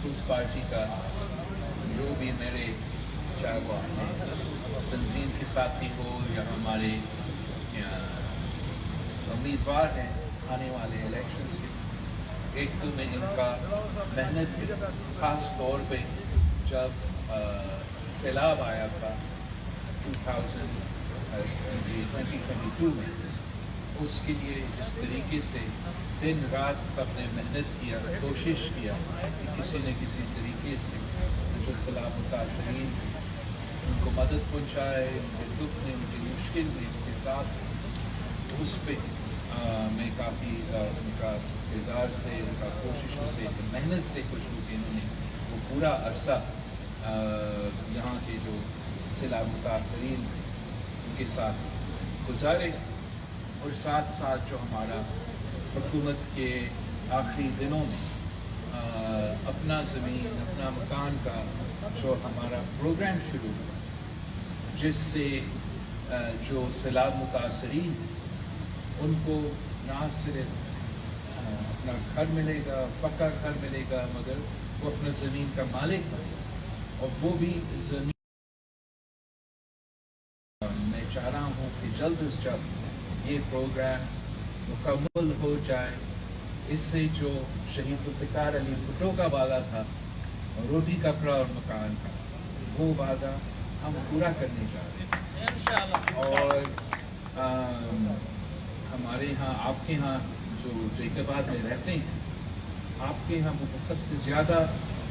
Peoples party کا جو بھی میرے چاہے وہ تنظیم کے ساتھی ہو یا ہمارے امیدوار ہیں آنے والے الیکشنز کے، ایک تو میں ان کا محنت کی، خاص طور پہ جب سیلاب آیا تھا 2022 میں، اس کے لیے جس طریقے سے دن رات سب نے محنت کیا، کوشش کیا کہ کسی نہ کسی طریقے سے جو سیلاب متاثرین ان کو مدد پہنچائے، ان کے دکھ میں، ان کی مشکل میں ان کے ساتھ، اس پہ میں کافی ان کا کردار سے، ان کا کوششوں سے، محنت سے خوش ہوں کہ انہوں نے وہ پورا عرصہ یہاں کے جو سیلاب متاثرین ان کے ساتھ گزارے، اور ساتھ ساتھ جو ہمارا حکومت کے آخری دنوں میں اپنا زمین اپنا مکان کا جو ہمارا پروگرام شروع ہوا، جس سے جو سیلاب متاثرین ان کو نہ صرف اپنا گھر ملے گا، پکا گھر ملے گا، مگر وہ اپنا زمین کا مالک بنے، اور وہ بھی زمین میں چاہ رہا ہوں کہ جلد از جلد یہ پروگرام مکمل ہو جائے، اس سے جو شہید ذوالفقار علی بھٹو کا وعدہ تھا روٹی کپڑا اور مکان کا، وہ وعدہ ہم پورا کرنے جا رہے ہیں۔ اور ہمارے ہاں، آپ کے ہاں جو جیکب آباد میں رہتے ہیں، آپ کے ہاں سب سے زیادہ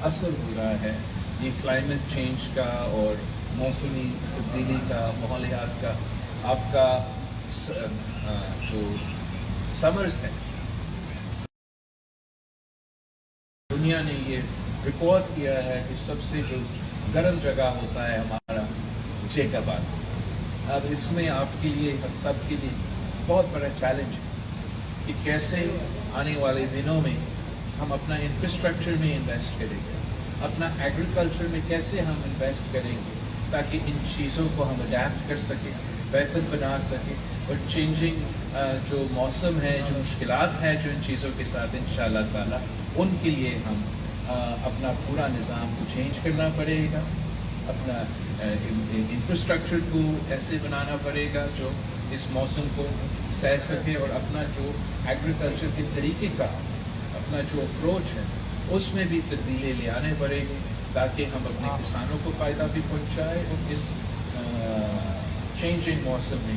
اثر ہو رہا ہے یہ کلائمیٹ چینج کا اور موسمی تبدیلی کا، ماحولیات کا۔ آپ کا جو سمرز ہے، دنیا نے یہ ریکارڈ کیا ہے کہ سب سے جو گرم جگہ ہوتا ہے ہمارا جیکب آباد۔ اب اس میں آپ کے لیے، ہم سب کے لیے بہت بڑا چیلنج ہے کہ کیسے آنے والے دنوں میں ہم اپنا انفراسٹرکچر میں انویسٹ کریں گے، اپنا ایگریکلچر میں کیسے ہم انویسٹ کریں گے تاکہ ان چیزوں کو ہم اڈیپٹ کر سکیں، بہتر بنا سکیں، اور چینجنگ جو موسم ہے، جو مشکلات ہیں جو ان چیزوں کے ساتھ انشاءاللہ تعالیٰ، ان کے لیے ہم اپنا پورا نظام کو چینج کرنا پڑے گا، اپنا انفراسٹرکچر کو ایسے بنانا پڑے گا جو اس موسم کو سہ سکے، اور اپنا جو ایگریکلچر کے طریقے کا اپنا جو اپروچ ہے اس میں بھی تبدیلی لے آنے پڑے گی تاکہ ہم اپنے کسانوں کو فائدہ بھی پہنچائے اور اس چینجنگ موسم میں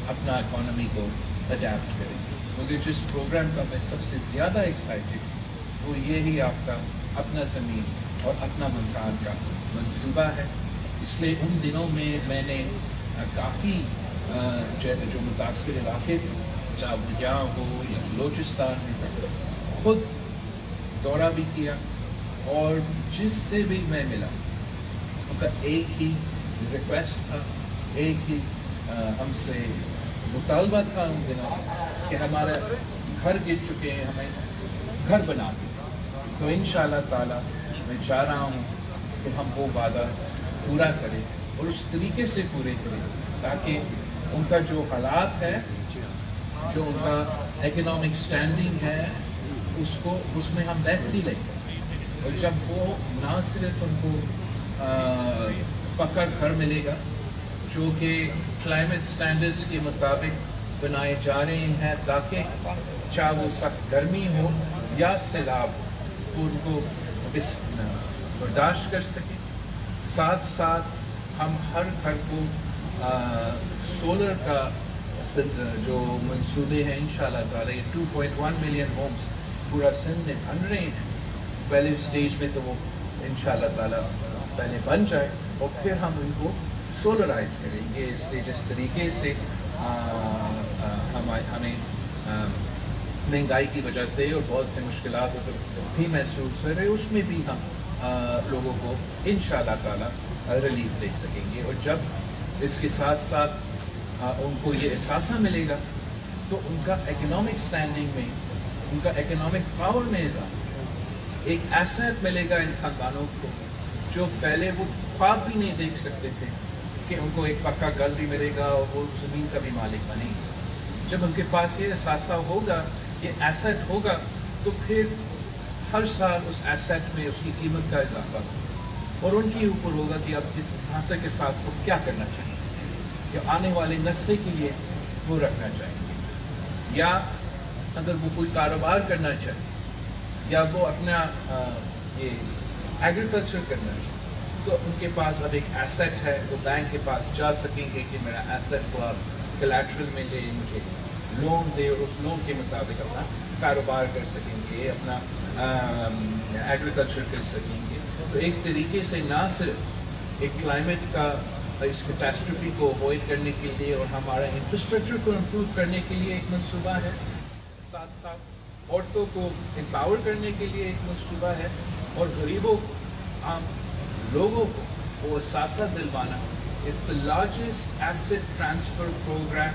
اپنا اکانومی کو اڈیپٹ کریں۔ مجھے جس پروگرام کا میں سب سے زیادہ ایکسائٹیڈ ہوں وہ یہی آپ کا اپنا زمین اور اپنا مکان کا منصوبہ ہے۔ اس لیے ان دنوں میں نے کافی جو متاثر علاقے تھے، چاہے وہ یہاں ہو یا بلوچستان میں، خود دورہ بھی کیا، اور جس سے بھی میں ملا ان کا ایک ہی ریکویسٹ تھا، ایک ہی ہم سے مطالبہ تھا ان دنوں کہ ہمارا گھر گر چکے ہیں، ہمیں گھر بنا دیں۔ تو انشاءاللہ تعالیٰ میں چاہ رہا ہوں کہ ہم وہ وعدہ پورا کریں اور اس طریقے سے پورے کریں تاکہ ان کا جو حالات ہے، جو ان کا اکنامک سٹینڈنگ ہے، اس میں ہم بہتری لیں، اور جب وہ نہ صرف ان کو پکا گھر ملے گا جو کہ کلائمیٹ سٹینڈرڈز کے مطابق بنائے جا رہے ہیں تاکہ چاہے وہ سخت گرمی ہو یا سیلاب ہو، ان کو برداشت کر سکیں۔ ساتھ ساتھ ہم ہر گھر کو سولر کا جو منصوبے ہیں انشاءاللہ تعالیٰ، یہ 2.1 ملین ہومز پورا سندھ میں بن رہے ہیں، پہلے سٹیج میں تو وہ انشاءاللہ تعالیٰ پہلے بن جائے اور پھر ہم ان کو سولرائز کریں گے، اس لیے جس طریقے سے ہمیں مہنگائی کی وجہ سے اور بہت سے مشکلات بھی محسوس ہو رہے، اس میں بھی ہم لوگوں کو انشاءاللہ تعالیٰ ریلیف دے سکیں گے۔ اور جب اس کے ساتھ ساتھ ان کو یہ احساسہ ملے گا تو ان کا اکنامک سٹینڈنگ میں، ان کا اکنامک پاور میں اضافہ، ایک ایسٹ ملے گا ان خاندانوں کو جو پہلے وہ خواب بھی نہیں دیکھ سکتے تھے کہ ان کو ایک پکا گھر بھی ملے گا اور وہ زمین کا بھی مالک بنے گا۔ جب ان کے پاس یہ احساسہ ہوگا، یہ ایسٹ ہوگا، تو پھر हर साल उस एसेट में उसकी कीमत का इजाफा हो, और उनके ऊपर होगा कि अब इस हादसे के साथ वो क्या करना चाहिए, कि आने वाले नस्ल के लिए वो रखना चाहिए, या अगर वो कोई कारोबार करना चाहे या वो अपना ये एग्रीकल्चर करना चाहिए, तो उनके पास अब एक एसेट है, वो बैंक के पास जा सकेंगे कि मेरा एसेट को आप कोलैटरल में ले, मुझे लोन दे, और उस लोन के मुताबिक अपना कारोबार कर सकेंगे, अपना एग्रीकल्चर कर सकेंगे। तो एक तरीके से ना सिर्फ एक क्लाइमेट का इस कैटास्ट्रोफी को अवॉइड करने के लिए और हमारा इंफ्रास्ट्रक्चर को इम्प्रूव करने के लिए एक मंसूबा है, साथ साथ औरतों को एम्पावर करने के लिए एक मंसूबा है, और गरीबों आम लोगों को वो एहसास दिलवाना। It's the largest asset transfer programme.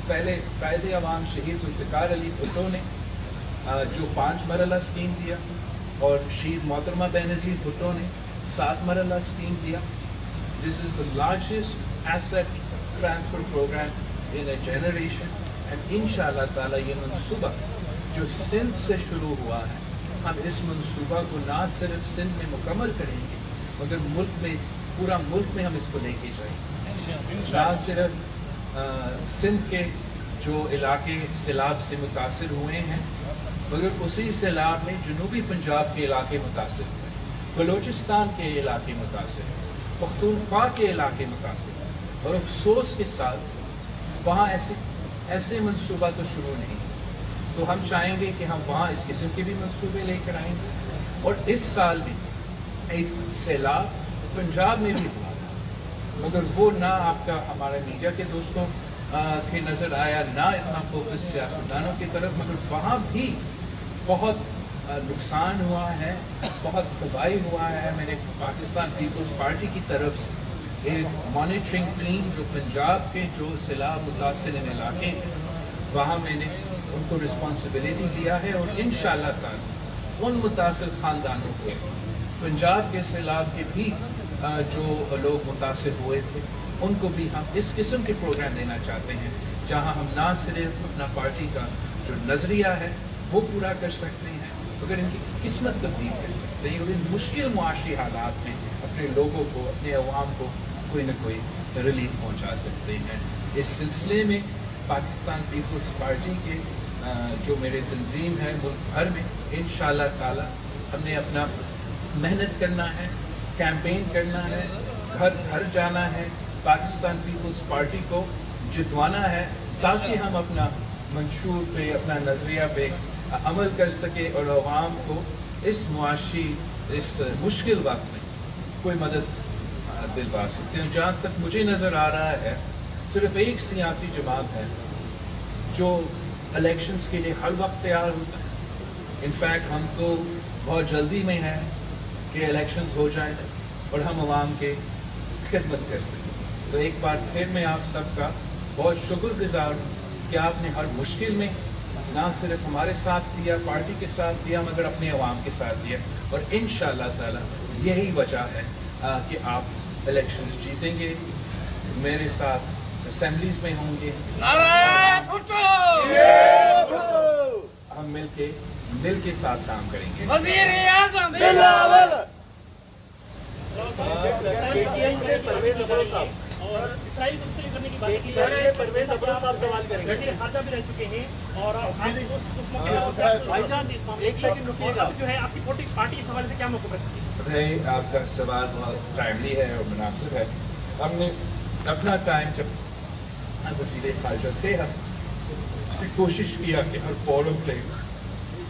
पहले कायदे अवाम शहीद जुल्फ़िकार अली भुट्टो ने जो 5 मरला स्कीम दिया, और शहीद मोहतरमा बेनज़ीर भुट्टो ने 7 मरला स्कीम दिया। This is the largest asset transfer programme in a generation, and इंशाअल्लाह ताला ये मंसूबा जो सिंध से शुरू हुआ है, हम इस मंसूबा को ना सिर्फ सिंध में मुकम्मल करेंगे, मगर मुल्क में, पूरा मुल्क में हम इसको लेके जाएंगे। ना सिर्फ सिंध के जो इलाके सैलाब से मुतासिर हुए हैं, मगर उसी सैलाब में जनूबी पंजाब के इलाके मुतासिर हुए, बलूचिस्तान के इलाके मुतासिर, पख्तूनख्वा के इलाके मुतासिर, और अफसोस के साथ वहाँ ऐसे मंसूबा तो शुरू नहीं। तो हम चाहेंगे कि हम वहाँ इस किस्म के भी मंसूबे लेकर आएंगे। और इस साल भी एक सैलाब पंजाब में भी हुआ, मगर वो ना आपका हमारे मीडिया के दोस्तों के नज़र आया, ना इतना फोकस सियासतदानों की तरफ, मगर वहाँ भी बहुत नुकसान हुआ है, बहुत तबाही हुआ है। मैंने पाकिस्तान पीपल्स पार्टी की तरफ से एक मॉनिटरिंग टीम जो पंजाब के जो सैलाब मुतासिर इलाके हैं, वहाँ मैंने उनको रिस्पॉन्सिबिलिटी दिया है, और इंशाअल्लाह ताला उन मुतासिर ख़ानदानों को, पंजाब के सैलाब के भी जो लोग मुतासिर हुए थे, उनको भी हम इस किस्म के प्रोग्राम देना चाहते हैं, जहाँ हम ना सिर्फ अपना पार्टी का जो नज़रिया है वो पूरा कर सकते हैं, मगर इनकी किस्मत तब्दील कर सकते हैं, और इन मुश्किल मुआशी हालात में अपने लोगों को, अपने अवाम को कोई न कोई रिलीफ पहुँचा सकते हैं। इस सिलसिले में पाकिस्तान पीपल्स पार्टी के जो मेरे तंजीम है मुल्क भर में, इंशाअल्लाह ताला हमने अपना मेहनत करना है, कैंपेन करना है, घर घर जाना है, पाकिस्तान पीपल्स पार्टी को जितवाना है, ताकि हम अपना मंशूर पे, अपना नज़रिया पे अमल कर सके, और अवाम को इस मुआशी, इस मुश्किल वक्त में कोई मदद दिलवा सकते हैं। जहाँ तक मुझे नज़र आ रहा है, सिर्फ एक सियासी जमात है जो इलेक्शंस के लिए हर वक्त तैयार होता है। इनफैक्ट हम तो बहुत जल्दी में हैं कि इलेक्शंस हो जाएं और हम आवाम के खिदमत कर सकें। तो एक बार फिर मैं आप सबका बहुत शुक्रगुजार हूँ कि आपने हर मुश्किल में ना सिर्फ हमारे साथ दिया, पार्टी के साथ दिया, मगर अपने अवाम के साथ दिया, और इंशाअल्लाह ताला यही वजह है कि आप इलेक्शंस जीतेंगे, मेरे साथ असेंबलीज में होंगे, हम मिल के साथ काम करेंगे। केटीएम से परवेज अब्रोज साहब और इसराइल को मुस्तैद करने की बात की केटीएम से परवेज अब्रोज साहब सवाल करेंगे। वजीर खारजा भी रह चुके हैं, और भाईजान एक सेकंड रुकिएगा। जो है आपकी पार्टी के हवाले से क्या मौक़िफ़ है? भाई आपका सवाल बहुत टाइमली है और मुनासिब है। हमने अपना टाइम जब वज़ीर ख़ारजा थे, हम कोशिश किया कि हर फोरम पे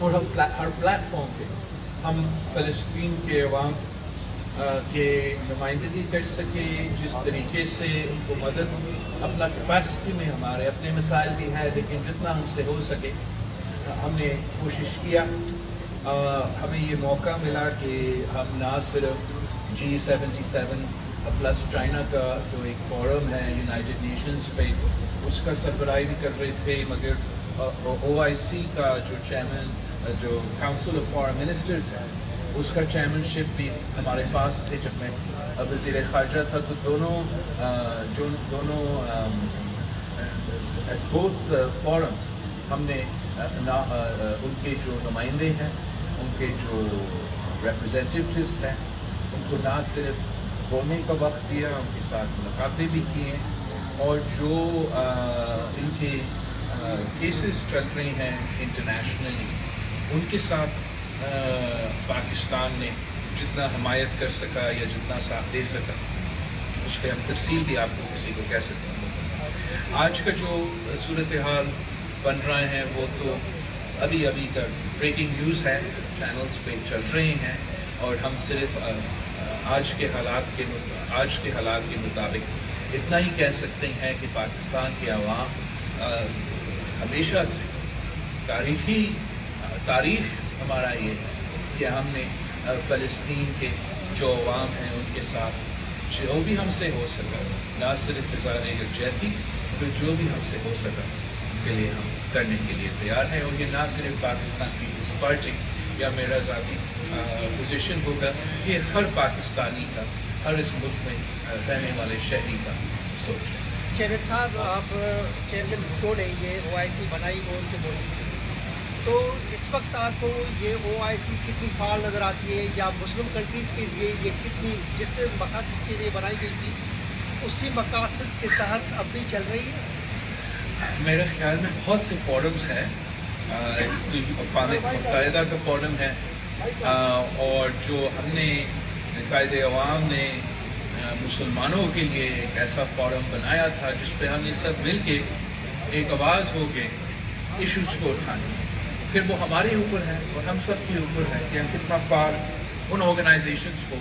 और हर प्लेटफॉर्म पे हम फ़लस्तीन के अवाम के नुमाइंदगी कर सके, जिस तरीके से उनको मदद, अपना कैपेसिटी में हमारे अपने मसाइल भी है, लेकिन जितना हमसे हो सके हमने कोशिश किया। हमें ये मौका मिला कि हम ना सिर्फ G77 प्लस चाइना का जो एक फोरम है यूनाइटेड नेशंस पे, उसका सरबराही भी कर रहे थे, मगर OIC का जो चेयरमैन, जो काउंसिल ऑफ फॉरेन मिनिस्टर्स है, उसका चेयरमैनशिप भी हमारे पास थे जब मैं वज़ीर ख़ारजा था। तो दोनों बोथ फोरम्स हमने उनके जो नुमाइंदे हैं ان کے جو ریپرزینٹیوز ہیں ان کو نہ صرف بولنے کا وقت دیا، ان کے ساتھ ملاقاتیں بھی کی ہیں، اور جو ان کے کیسز چل رہے ہیں انٹرنیشنلی ان کے ساتھ پاکستان نے جتنا حمایت کر سکا یا جتنا ساتھ دے سکا اس پہ ہم تفصیل بھی آپ کو کسی کو کہہ سکتے ہیں۔ آج کا جو صورتحال بن رہے ہیں وہ تو ابھی کا بریکنگ نیوز ہے، چینلز پہ چل رہے ہیں، اور ہم صرف آج کے حالات کے مطابق اتنا ہی کہہ سکتے ہیں کہ پاکستان کی عوام ہمیشہ سے تاریخ ہمارا یہ ہے کہ ہم نے فلسطین کے جو عوام ہیں ان کے ساتھ جو بھی ہم سے ہو سکا، نہ صرف اظہار یکجہتی تو جو بھی ہم سے ہو سکا ان کے لیے ہم کرنے کے لیے تیار ہیں، اور یہ نہ صرف پاکستان پیپلز پارٹی یا میرا ذاتی پوزیشن ہوگا، یہ ہر پاکستانی کا، ہر اس ملک میں رہنے والے شہری کا سوچ ہے۔ چیئرمین صاحب، آپ چیئرمین بھٹو نے یہ OIC بنائی وہ ان کے بولنے کی، تو اس وقت آپ کو یہ OIC کتنی فعال نظر آتی ہے، یا مسلم کنٹریز کے لیے یہ کتنی جس مقاصد کے لیے بنائی گئی تھی اسی مقاصد کے تحت اب بھی چل رہی ہے؟ میرے خیال میں بہت سے فورمز ہیں، اقوام متحدہ کا فورم ہے، اور جو ہم نے قائد عوام نے مسلمانوں کے لیے ایک ایسا فورم بنایا تھا جس پہ ہم نے سب مل کے ایک آواز ہو کے ایشوز کو اٹھائیں، پھر وہ ہمارے اوپر ہے اور ہم سب کے اوپر ہے کہ ہم کتنا فعال ان آرگنائزیشنز کو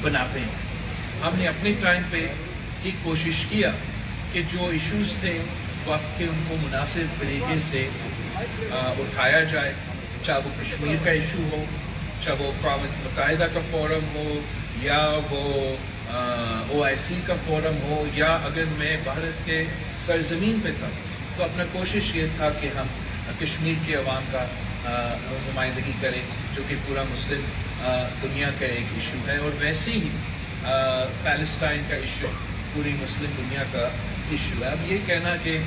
بناتے ہیں۔ ہم نے اپنے ٹائم پہ ایک کوشش کیا کہ جو ایشوز تھے وقت کے ان کو مناسب طریقے سے اٹھایا جائے، چاہے وہ کشمیر کا ایشو ہو، چاہے وہ اقوام متحدہ کا فورم ہو، یا وہ OIC کا فورم ہو، یا اگر میں بھارت کے سرزمین پہ تھا تو اپنا کوشش یہ تھا کہ ہم کشمیر کے عوام کا نمائندگی کریں جو کہ پورا مسلم دنیا کا ایک ایشو ہے، اور ویسے ہی پیلسٹائن کا ایشو پوری مسلم دنیا کا ایشو ہے۔ اب یہ کہنا کہ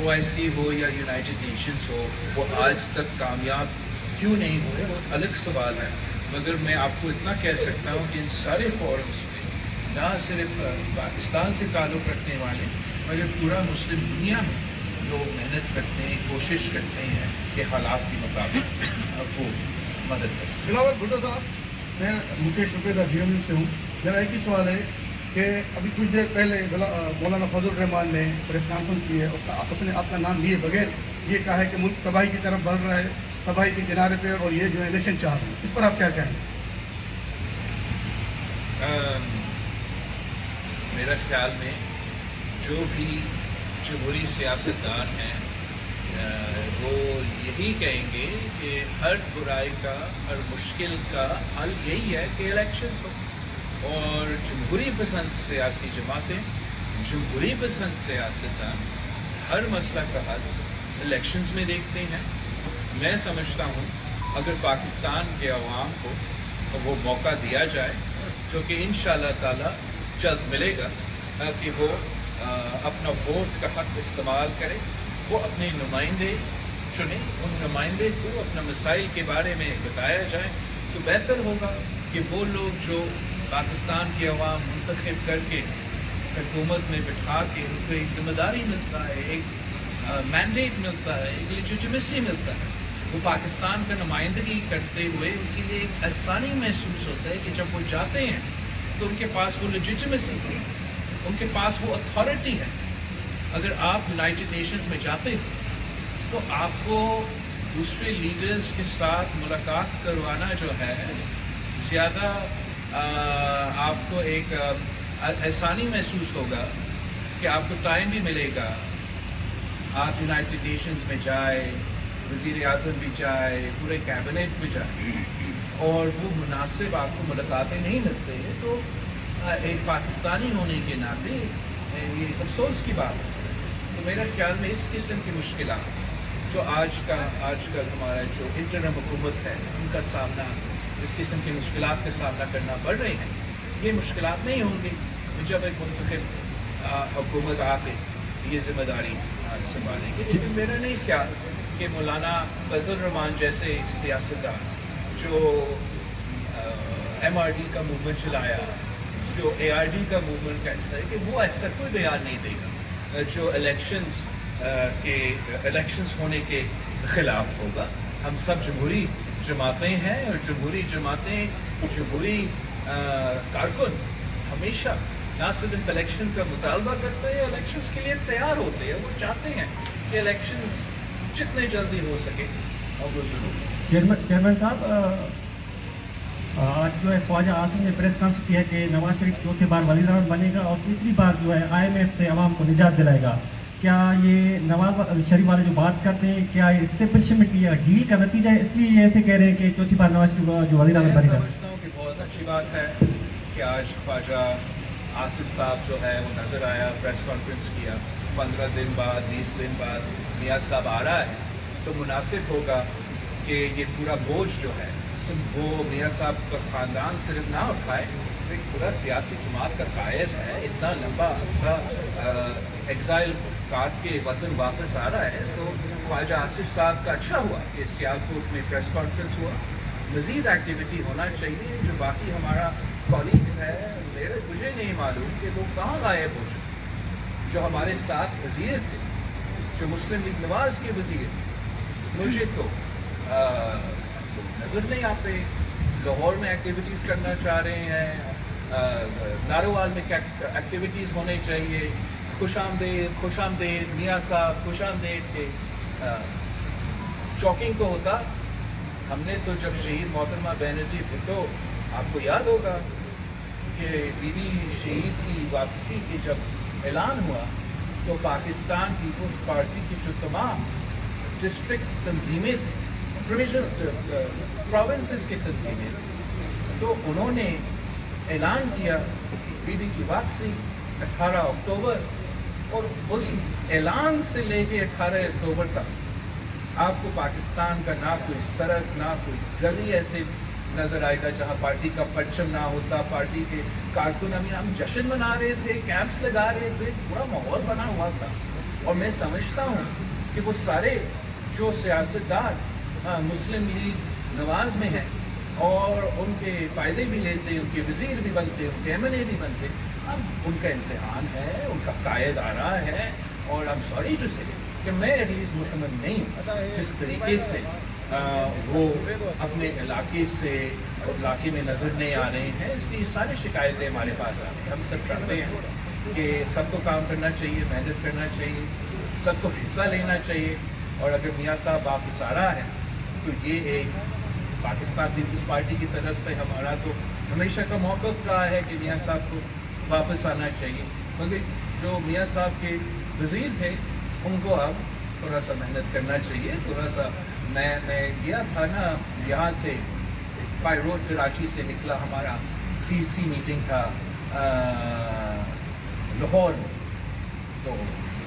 OIC ہو یا یونائٹڈ نیشنز ہو وہ آج تک کامیاب کیوں نہیں ہوئے، وہ الگ سوال ہے، مگر میں آپ کو اتنا کہہ سکتا ہوں کہ ان سارے فورمز میں نہ صرف پاکستان سے تعلق رکھنے والے مگر پورا مسلم دنیا میں لوگ محنت کرتے ہیں، کوشش کرتے ہیں کہ حالات کے مطابق وہ مدد کر سکیں۔ بلاول بھٹو صاحب، میں مکیش رپیدہ GMU سے ہوں۔ میرا ایک ہی سوال ہے کہ ابھی کچھ دیر پہلے مولانا فضل الرحمان نے پریس کانفرنس کی ہے، اس نے اپنا نام لیے بغیر یہ کہا ہے کہ ملک تباہی کی طرف بڑھ رہا ہے، تباہی کے کنارے پہ، اور یہ جو الیکشن چاہ رہے ہیں، اس پر آپ کیا کہیں گے؟ میرا خیال میں جو بھی جمہوری سیاستدان ہیں وہ یہی کہیں گے کہ ہر برائی کا، ہر مشکل کا حل یہی ہے کہ الیکشنز ہو، اور جمہوری پسند سیاسی جماعتیں، جمہوری پسند سیاستدان ہر مسئلہ کا حل الیکشنز میں دیکھتے ہیں۔ میں سمجھتا ہوں اگر پاکستان کے عوام کو وہ موقع دیا جائے جو کہ انشاءاللہ تعالی جلد ملے گا کہ وہ اپنا ووٹ کا حق استعمال کرے، وہ اپنے نمائندے چنے، ان نمائندے کو اپنا مسائل کے بارے میں بتایا جائے تو بہتر ہوگا کہ وہ لوگ جو پاکستان کی عوام منتخب کر کے حکومت میں بٹھا کے ان کو ایک ذمہ داری ملتا ہے، ایک مینڈیٹ ملتا ہے، ایک لیجیٹمیسی ملتا ہے، وہ پاکستان کا نمائندگی کرتے ہوئے ان کے لیے ایک آسانی محسوس ہوتا ہے کہ جب وہ جاتے ہیں تو ان کے پاس وہ لیجیٹمیسی ہے، ان کے پاس وہ اتھارٹی ہے۔ اگر آپ یونائٹڈ نیشنز میں جاتے ہیں تو آپ کو دوسرے لیڈرز کے ساتھ ملاقات کروانا جو ہے زیادہ آپ کو ایک آسانی محسوس ہوگا کہ آپ کو ٹائم بھی ملے گا، آپ یونائٹڈ نیشنز میں جائے، وزیر اعظم بھی جائے، پورے کیبنٹ بھی جائے، اور وہ مناسب آپ کو ملاقاتیں نہیں ملتے ہیں، تو ایک پاکستانی ہونے کے ناطے یہ افسوس کی بات ہے۔ تو میرا خیال میں اس قسم کی مشکلات جو آج کل ہمارا جو انٹرم حکومت ہے ان کا سامنا، اس قسم کی مشکلات کا سامنا کرنا پڑ رہے ہیں، یہ مشکلات نہیں ہوں گی جب ایک منتخب حکومت آ کے یہ ذمہ داری سنبھالیں گے۔ لیکن میرا نہیں خیال کہ مولانا فضل الرحمان جیسے ایک سیاستدان جو MRD کا موومنٹ چلایا, جو ARD کا موومنٹ ایسا ہے کہ وہ ایسا کوئی بیان نہیں دے گا جو الیکشنز ہونے کے خلاف ہوگا. ہم سب جمہوری جماعتیں ہیں, اور جمہوری جماعتیں, جمہوری کارکن ہمیشہ نہ صرف الیکشن کا مطالبہ کرتے ہیں, الیکشنز کے لیے تیار ہوتے ہیں. وہ چاہتے ہیں کہ الیکشنز جتنے جلدی ہو سکے اور وہ ضرور. چیئرمین صاحب, آج جو ہے خواجہ عاصم نے پریس کانفرنس کی ہے کہ نواز شریف چوتھی بار وزیر اعظم بنے گا اور تیسری بار جو ہے IMF سے عوام کو نجات دلائے گا. کیا یہ نواز شریف والے جو بات کرتے ہیں, کیا یہ اسٹیبلشمنٹ یا ڈیل کا نتیجہ ہے, اس لیے یہ ایسے کہہ رہے ہیں کہ چوتھی بار نواز شریف جو وزیر اعظم بنے گا؟ میں سمجھتا ہوں کہ بہت اچھی بات ہے کہ آج خواجہ آصف صاحب جو ہے وہ نظر آیا, پریس کانفرنس کیا. 15 دن بعد 20 دن بعد میاں صاحب آ رہا ہے, تو مناسب ہوگا کہ یہ پورا بوجھ جو ہے وہ میاں صاحب کا خاندان صرف نہ اٹھائے. ایک پورا سیاسی جماعت کا قائد ہے, اتنا لمبا عرصہ ایگزائل کاٹ کے وطن واپس آ رہا ہے. تو خواجہ آصف صاحب کا اچھا ہوا کہ سیالکوٹ میں پریس کانفرنس ہوا. مزید ایکٹیویٹی ہونا چاہیے. جو باقی ہمارا کولیگز ہے, مجھے نہیں معلوم کہ وہ کہاں غائب ہو چکے. جو ہمارے ساتھ وزیر تھے, جو مسلم لیگ نواز کے وزیر تھے, مجھے تو نظر نہیں آتے. لاہور میں ایکٹیویٹیز کرنا چاہ رہے ہیں, ناروال میں ایکٹیویٹیز ہونے چاہیے. خوش آمدید میاں صاحب, خوش آمدید کے شاکنگ تو ہوتا. ہم نے تو جب شہید محترمہ بینظیر بھٹو, آپ کو یاد ہوگا کہ بی بی شہید کی واپسی کی جب اعلان ہوا, تو پاکستان پیپلز پارٹی کی جو تمام ڈسٹرکٹ تنظیمیں تھیں, پروونسز کی تنظیمیں, تو انہوں نے اعلان کیا بی بی کی واپسی 18 اکتوبر. اور اس اعلان سے لے کے 18 اکتوبر تک آپ کو پاکستان کا نہ کوئی سڑک, نہ کوئی گلی ایسے نظر آئے گا جہاں پارٹی کا پرچم نہ ہوتا. پارٹی کے کارکن ہم جشن منا رہے تھے, کیمپس لگا رہے تھے, پورا ماحول بنا ہوا تھا. اور میں سمجھتا ہوں کہ وہ سارے جو سیاستدار مسلم لیگ نواز میں ہیں اور ان کے فائدے بھی لیتے, ان کے وزیر بھی بنتے, ان کے MLA بھی بنتے, اب ان کا امتحان ہے, ان کا قائد آ رہا ہے. اور I'm sorry to say کہ میں ایٹ لیسٹ مطمئن نہیں ہوں جس طریقے سے وہ اپنے علاقے میں نظر نہیں آ رہے ہیں. اس کی ساری شکایتیں ہمارے پاس آ رہی ہیں. ہم سب چاہتے ہیں کہ سب کو کام کرنا چاہیے, محنت کرنا چاہیے, سب کو حصہ لینا چاہیے. اور اگر میاں صاحب واپس آ رہا ہے تو یہ ایک پاکستان پیپلز پارٹی کی طرف سے ہمارا تو ہمیشہ کا موقف رہا ہے کہ میاں صاحب کو واپس آنا چاہیے. مگر جو میاں صاحب کے وزیر تھے, ان کو اب تھوڑا سا محنت کرنا چاہیے. تھوڑا سا میں گیا تھا نا یہاں سے, بائی روڈ کراچی سے نکلا, ہمارا CC میٹنگ تھا لاہور میں, تو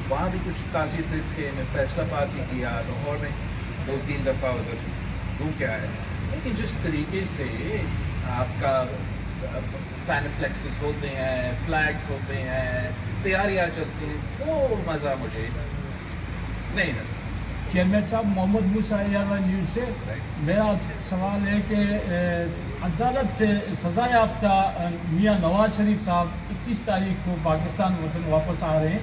وہاں بھی کچھ تعزیت تھے. میں فیصلہ آباد بھی کیا, لاہور میں 2-3 دفعہ ادھر ہوں کیا ہے. لیکن جس طریقے سے آپ کا پینفلیکسز ہوتے ہیں, فلیگز ہوتے ہیں, تیاریاں چلتی ہیں, وہ مزہ مجھے نہیں نظر. چیئرمین صاحب, محمد موسیٰ نیوز سے میرا سوال ہے کہ عدالت سے سزا یافتہ میاں نواز شریف صاحب 21 تاریخ کو پاکستان وطن واپس آ رہے ہیں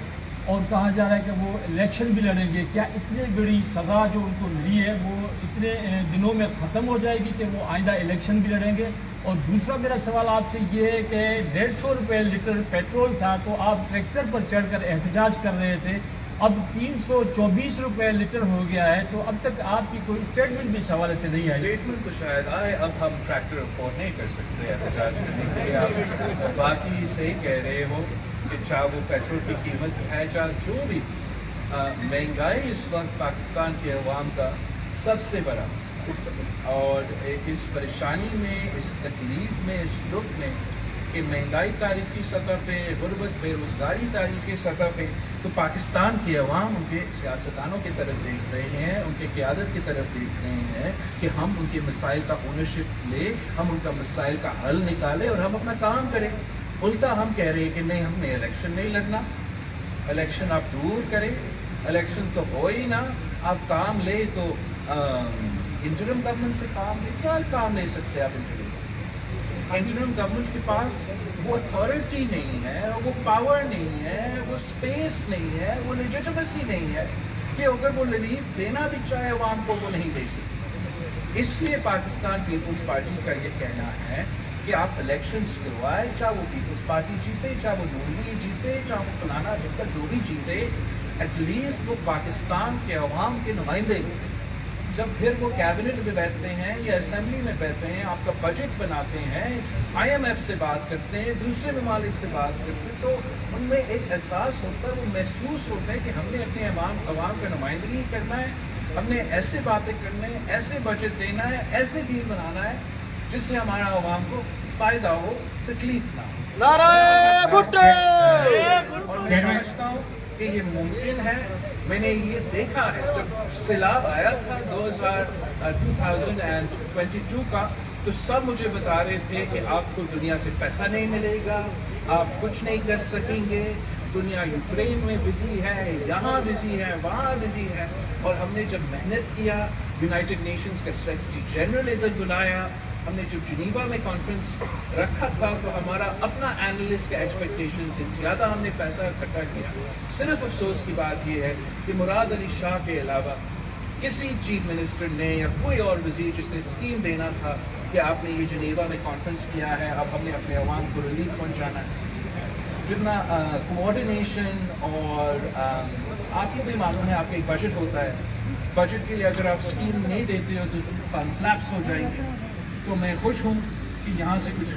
اور کہا جا رہا ہے کہ وہ الیکشن بھی لڑیں گے. کیا اتنی بڑی سزا جو ان کو ملی ہے وہ اتنے دنوں میں ختم ہو جائے گی کہ وہ آئندہ الیکشن بھی لڑیں گے؟ اور دوسرا میرا سوال آپ سے یہ ہے کہ 150 روپے لیٹر پیٹرول تھا تو آپ ٹریکٹر پر چڑھ کر احتجاج کر رہے تھے, اب 324 روپے لیٹر ہو گیا ہے, تو اب تک آپ کی کوئی اسٹیٹمنٹ بھی اس حوالے سے نہیں آئی؟ اسٹیٹمنٹ تو شاید آئے, اب ہم ٹریکٹر افورڈ نہیں کر سکتے احتجاج کرنے کے لیے. آپ باقی صحیح کہہ رہے ہو کہ چاہے وہ پیٹرول کی قیمت ہے, چاہے جو بھی, مہنگائی اس وقت پاکستان کے عوام کا سب سے بڑا مسئلہ. اور اس پریشانی میں, اس تکلیف میں, اس دکھ میں کہ مہنگائی تاریخی سطح پہ, غربت, بے روزگاری تاریخی سطح پہ, تو پاکستان کے عوام ان کے سیاستدانوں کی طرف دیکھ رہے ہیں, ان کے قیادت کی طرف دیکھ رہے ہیں کہ ہم ان کے مسائل کا اونرشپ لیں, ہم ان کا مسائل کا حل نکالیں اور ہم اپنا کام کریں. الٹا ہم کہہ رہے ہیں کہ نہیں, ہم نے الیکشن نہیں لڑنا, الیکشن آپ دور کریں, الیکشن تو ہو ہی نہ, آپ کام لیں تو इंटरिम गवर्नमेंट से काम ले, क्या काम ले सकते आप इंटरिम गवर्नमेंट के पास वो अथॉरिटी नहीं है, वो पावर नहीं है, वो स्पेस नहीं है, वो लेजिटिमेसी नहीं है कि अगर वो रिलीफ देना भी चाहे अवाम को वो नहीं दे सकती। इसलिए पाकिस्तान पीपल्स पार्टी का ये कहना है कि आप इलेक्शंस करवाए, चाहे वो पीपल्स पार्टी जीते, चाहे वो नून लीग जीते, चाहे वो फलाना जितना जो भी जीते, एटलीस्ट वो पाकिस्तान के अवाम के नुमाइंदे जब फिर वो कैबिनेट में बैठते हैं या असेंबली में बैठते हैं, आपका बजट बनाते हैं, IMF से बात करते हैं, दूसरे ममालिक से बात करते हैं, तो उनमें एक एहसास होता है, वो महसूस होता है कि हमने अपने अवाम का नुमाइंदगी करना है, हमने ऐसे बातें करने हैं, ऐसे बजट देना है, ऐसे डील बनाना है जिससे हमारा अवाम को फायदा हो, तकलीफ ना हो। नाराए भुट्टो। और मैं समझता हूँ कि ये मुमकिन है। मैंने ये देखा है, जब सैलाब आया था 2022 का, तो सब मुझे बता रहे थे कि आपको दुनिया से पैसा नहीं मिलेगा, आप कुछ नहीं कर सकेंगे, दुनिया यूक्रेन में बिजी है, यहाँ बिजी है, वहाँ बिजी है। और हमने जब मेहनत किया, यूनाइटेड नेशंस का सेक्रेटरी जनरल इधर बुलाया, हमने जब जिनीवा में कॉन्फ्रेंस रखा था, तो हमारा अपना एनालिस्ट का एक्सपेक्टेशन से ज़्यादा हमने पैसा इकट्ठा किया। सिर्फ अफसोस की बात यह है कि मुराद अली शाह के अलावा किसी चीफ मिनिस्टर ने या कोई और वजीर जिसने स्कीम देना था कि आपने ये जिनीवा में कॉन्फ्रेंस किया है, अब हमने अपने अवाम को रिलीफ पहुँचाना है, जितना कोऑर्डिनेशन और आपको भी मालूम है, आपका एक बजट होता है, बजट के लिए अगर आप स्कीम नहीं देते हो तो फंड्स लैप्स हो जाएंगे। तो मैं खुश हूँ कि यहाँ से कुछ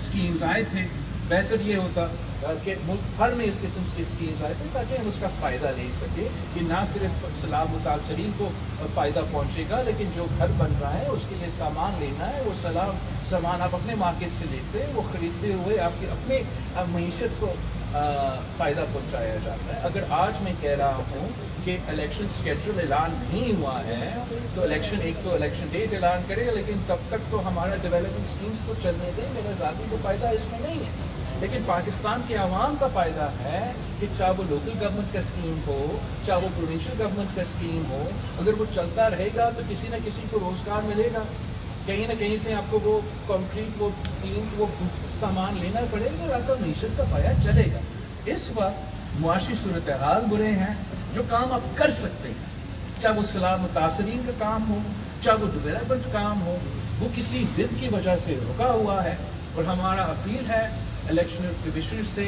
स्कीम्स आए थे। बेहतर ये होता कि मुल्क भर में इस किस्म की स्कीम्स आए थे ताकि हम उसका फ़ायदा ले सके, कि ना सिर्फ सैलाब मुतासरीन को फ़ायदा पहुँचेगा, लेकिन जो घर बन रहा है उसके लिए सामान लेना है, वो सामान आप अपने मार्केट से लेते हैं, वो ख़रीदते हुए आपके अपने मईशत को फ़ायदा पहुँचाया जाता है। अगर आज मैं कह रहा हूँ कि इलेक्शन स्केड्यूल ऐलान नहीं हुआ है, तो इलेक्शन डेट ऐलान करेगा, लेकिन तब तक तो हमारा डेवलपमेंट स्कीम्स तो चलने दें, मेरा ज़ाती को फ़ायदा इसमें नहीं है। लेकिन पाकिस्तान के अवाम का फ़ायदा है कि चाहे वो लोकल गवर्नमेंट का स्कीम हो, चाहे वो प्रोविंशियल गवर्नमेंट का स्कीम हो, अगर वो चलता रहेगा तो किसी न किसी को रोज़गार मिलेगा, कहीं ना कहीं से आपको वो कंक्रीट, वो ईंट, वो सामान लेना पड़ेगा और आपका मीशत का पाया चलेगा। इस वक्त मुआशी सूरत हाल बुरे हैं, जो काम आप कर सकते हैं, चाहे वो सैलाब मुतासरीन का काम हो, चाहे वो डेवलपमेंट काम हो, वो किसी ज़िद की वजह से रुका हुआ है। और हमारा अपील है इलेक्शन कमिश्नर से,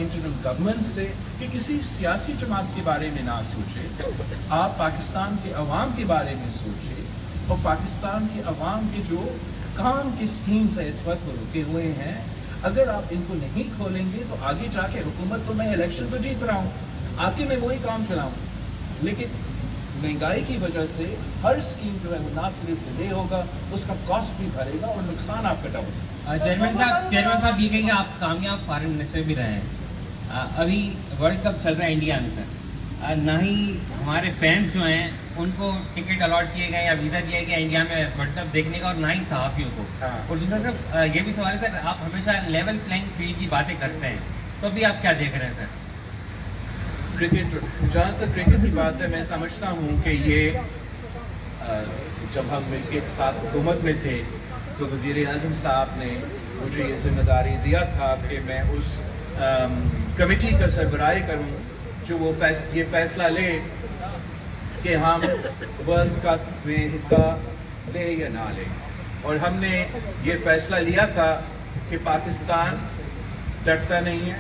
इंटरिम गवर्नमेंट से, कि किसी सियासी जमात के बारे में ना सोचें, आप पाकिस्तान के अवाम के बारे में सोचें, और पाकिस्तान के अवाम के जो काम की स्कीम्स है इस वक्त वो रुके हुए हैं, अगर आप इनको नहीं खोलेंगे तो आगे जाके हुकूमत, तो मैं इलेक्शन तो जीत रहा हूँ, आगे मैं वही काम चलाऊँ, लेकिन महंगाई की वजह से हर स्कीम जो है वो ना सिर्फ डिले होगा, उसका कॉस्ट भी भरेगा और नुकसान आपका डबल। चेयरमैन साहब ये कहेंगे आप कामयाब फॉरेन मिनिस्टर भी रहे हैं, अभी वर्ल्ड कप चल रहा है इंडिया में सर, ना ही हमारे फैंस जो हैं उनको टिकट अलॉट किए गए या वीज़ा दिया गया इंडिया में वर्ल्ड कप देखने का, और ना ही सहाफ़ियों को। और दूसरा सर ये भी सवाल है सर, आप हमेशा लेवल प्लेइंग फील्ड की बातें करते हैं, तो अभी आप क्या देख रहे हैं सर? क्रिकेट, जहाँ तक क्रिकेट की बात है, मैं समझता हूँ कि ये जब हम मिलके साथ हुकूमत में थे तो वज़ीर-ए-आज़म साहब ने मुझे ये जिम्मेदारी दिया था कि मैं उस कमेटी का सरबराही करूँ जो वो ये फैसला ले कि हम वर्ल्ड कप में हिस्सा ले या ना ले। और हमने ये फैसला लिया था कि पाकिस्तान डरता नहीं है,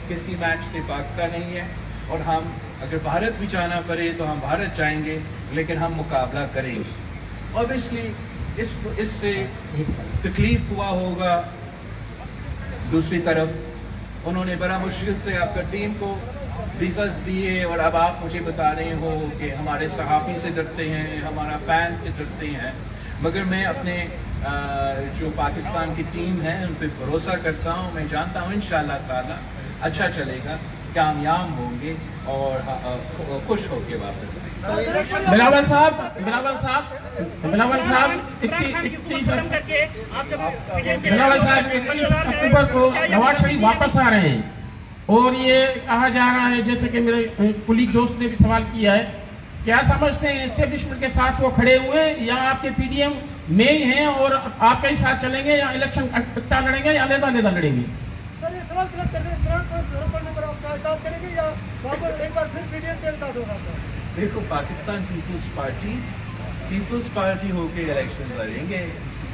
किसी मैच से भागता नहीं है, और हम अगर भारत भी जाना पड़े तो हम भारत जाएंगे, लेकिन हम मुकाबला करेंगे। ऑब्वियसली इससे तकलीफ हुआ होगा। दूसरी तरफ उन्होंने बड़ा मुश्किल से आपका टीम को वीज़ास दिए, और अब आप मुझे बता रहे हो कि हमारे सहाफ़ी से डरते हैं, हमारा फैन से डरते हैं। मगर मैं अपने जो पाकिस्तान की टीम है उन पर भरोसा करता हूँ। मैं जानता हूँ इंशाअल्लाह ताला अच्छा चलेगा, कामयाब होंगे और खुश होके वापस आएंगे। बिलावल साहब बिलावल साहब 31 अक्टूबर को नवाज शरीफ वापस आ रहे हैं, और ये कहा जा रहा है, जैसे कि मेरे कुलीग दोस्त ने भी सवाल किया है क्या समझते हैं एस्टेब्लिशमेंट के साथ वो खड़े हुए हैं या आपके पीडीएम में ही हैं और आपके ही साथ चलेंगे या इलेक्शन इकट्ठा लड़ेंगे या अलग लड़ेंगे? सर ये सवाल क्लियर कर दें, करेंगे या वापस एक बार फिर पीडीएम से स्टार्ट होगा? देखो, पाकिस्तान पीपल्स पार्टी होके इलेक्शन लड़ेंगे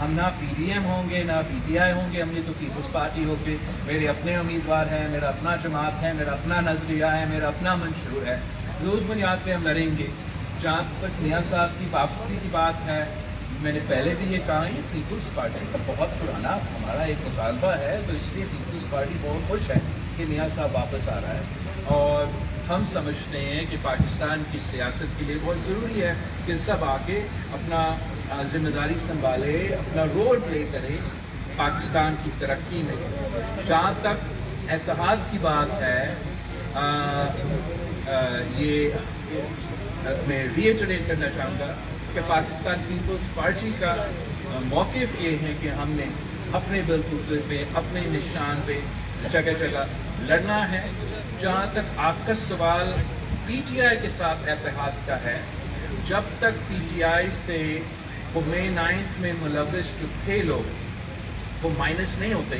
हम, ना पीडीएम होंगे ना पीटीआई होंगे, हम ये तो पीपल्स पार्टी होके मेरे अपने उम्मीदवार हैं, मेरा अपना जमात है, मेरा अपना नजरिया है, मेरा अपना मंशूर है, रोज़ बुनियाद पे हम लड़ेंगे। जहाँ तक मियां साहब की वापसी की बात है, मैंने पहले भी ये कहा, ये पीपल्स पार्टी का बहुत पुराना हमारा एक मुतालबा है, तो इसलिए पीपल्स पार्टी बहुत खुश है कि मियां साहब वापस आ रहा है। और हम समझते हैं कि पाकिस्तान की सियासत के लिए बहुत ज़रूरी है कि सब आके अपना जिम्मेदारी संभाले, अपना रोल प्ले करे पाकिस्तान की तरक्की में। जहाँ तक इत्तेहाद की बात है, ये मैं रिएटरेट करना चाहूँगा कि पाकिस्तान पीपल्स पार्टी का मौक़िफ़ ये है कि हमने अपने बलबूते पे, अपने निशान पे जगह जगह लड़ना है। जहाँ तक आपका सवाल पीटीआई के साथ इत्तेहाद का है, जब तक पीटीआई से वो मई 9 में मुलव्वस जो थे लोग वो माइनस नहीं होते,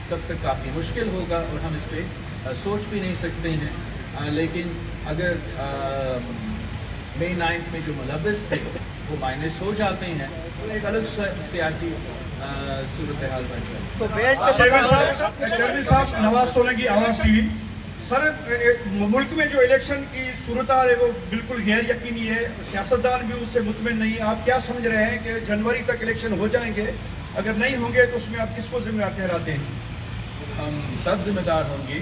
तब तक काफ़ी मुश्किल होगा और हम इस पर सोच भी नहीं सकते हैं। लेकिन अगर मई 9 में जो मुलव्वस थे वो माइनस हो जाते हैं तो एक अलग सियासी सूरत हाल बन जाए। तो चेयरमैन साहब, नवाज सोलंकी, आवाज़ टीवी। सर, मुल्क में जो इलेक्शन की सूरत है वो बिल्कुल गैर यकीनी है, सियासतदान भी उससे मुतमिन नहीं है। आप क्या समझ रहे हैं कि जनवरी तक इलेक्शन हो जाएंगे? अगर नहीं होंगे तो उसमें आप किसको जिम्मेदार ठहराते हैं? हम सब जिम्मेदार होंगे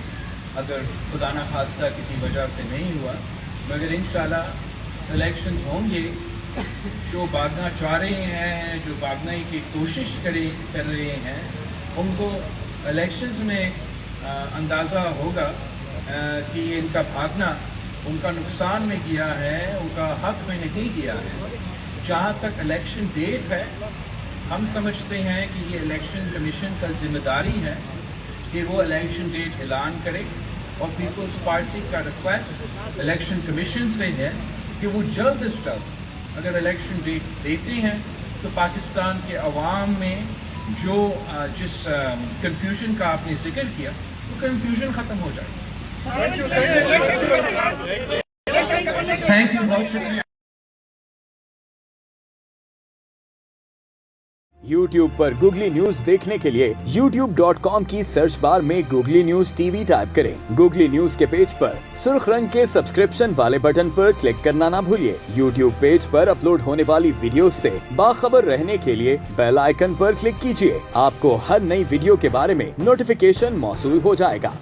अगर खुदा न खास्ता किसी वजह से नहीं हुआ, मगर इंशाल्लाह इलेक्शंस होंगे। जो भागना चाह रहे हैं, जो भागने की कोशिश कर रहे हैं, उनको इलेक्शंस में अंदाज़ा होगा कि इनका भागना उनका नुकसान में किया है, उनका हक में नहीं किया है। जहाँ तक इलेक्शन डेट है, हम समझते हैं कि ये इलेक्शन कमीशन का जिम्मेदारी है कि वो इलेक्शन डेट ऐलान करे, और पीपल्स पार्टी का रिक्वेस्ट इलेक्शन कमीशन से है कि वो जल्द अज जल्द अगर इलेक्शन डेट देते हैं तो पाकिस्तान के अवाम में जो जिस कंफ्यूजन का आपने जिक्र किया, वो कंफ्यूजन ख़त्म हो जाए। थैंक यू, बहुत शुक्रिया। YouTube पर गूगली न्यूज देखने के लिए youtube.com की सर्च बार में गूगली न्यूज टीवी टाइप करें। गूगली न्यूज के पेज पर सुर्ख रंग के सब्सक्रिप्शन वाले बटन पर क्लिक करना ना भूलिए। YouTube पेज पर अपलोड होने वाली वीडियो से बाखबर रहने के लिए बेल आइकन पर क्लिक कीजिए। आपको हर नई वीडियो के बारे में नोटिफिकेशन मौसूल हो जाएगा।